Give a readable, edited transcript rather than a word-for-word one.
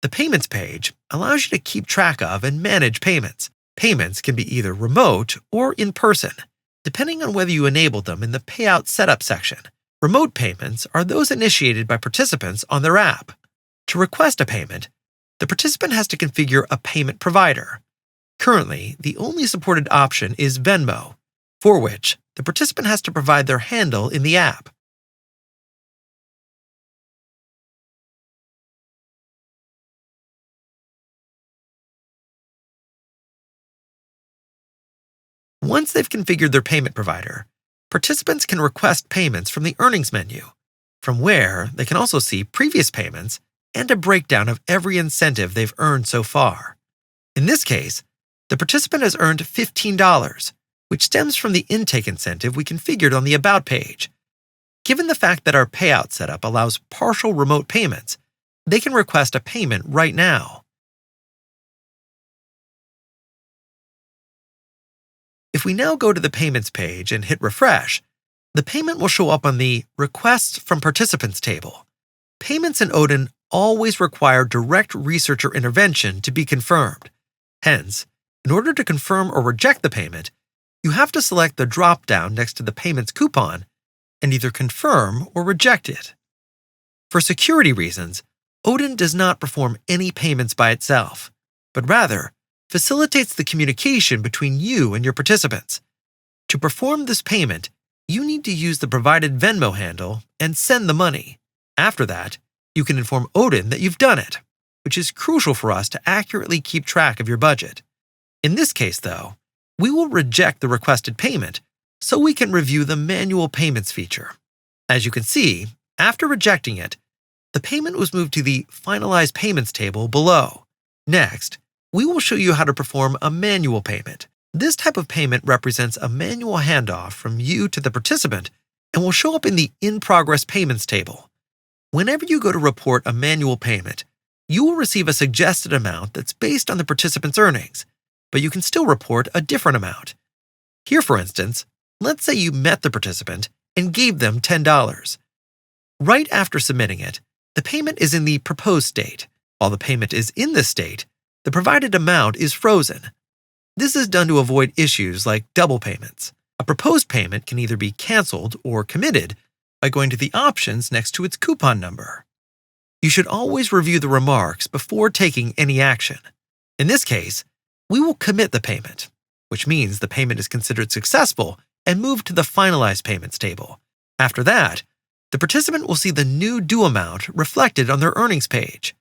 The Payments page allows you to keep track of and manage payments. Payments can be either remote or in person, depending on whether you enabled them in the Payout Setup section. Remote payments are those initiated by participants on their app. To request a payment, the participant has to configure a payment provider. Currently, the only supported option is Venmo, for which the participant has to provide their handle in the app. Once they've configured their payment provider, participants can request payments from the Earnings menu, from where they can also see previous payments and a breakdown of every incentive they've earned so far. In this case, the participant has earned $15, which stems from the intake incentive we configured on the About page. Given the fact that our payout setup allows partial remote payments, they can request a payment right now. If we now go to the Payments page and hit Refresh, the payment will show up on the Requests from Participants table. Payments in ODIN always require direct researcher intervention to be confirmed. Hence, in order to confirm or reject the payment, you have to select the drop-down next to the Payments coupon and either confirm or reject it. For security reasons, ODIN does not perform any payments by itself, but rather facilitates the communication between you and your participants. To perform this payment, you need to use the provided Venmo handle and send the money. After that, you can inform ODIN that you've done it, which is crucial for us to accurately keep track of your budget. In this case, though, we will reject the requested payment so we can review the Manual Payments feature. As you can see, after rejecting it, the payment was moved to the Finalize Payments table below. Next, we will show you how to perform a manual payment. This type of payment represents a manual handoff from you to the participant and will show up in the In Progress Payments table. Whenever you go to report a manual payment, you will receive a suggested amount that's based on the participant's earnings, but you can still report a different amount. Here, for instance, let's say you met the participant and gave them $10. Right after submitting it, the payment is in the proposed state. While the payment is in this state, the provided amount is frozen. This is done to avoid issues like double payments. A proposed payment can either be canceled or committed by going to the options next to its coupon number. You should always review the remarks before taking any action. In this case, we will commit the payment, which means the payment is considered successful and moved to the Finalized Payments table. After that, the participant will see the new due amount reflected on their earnings page.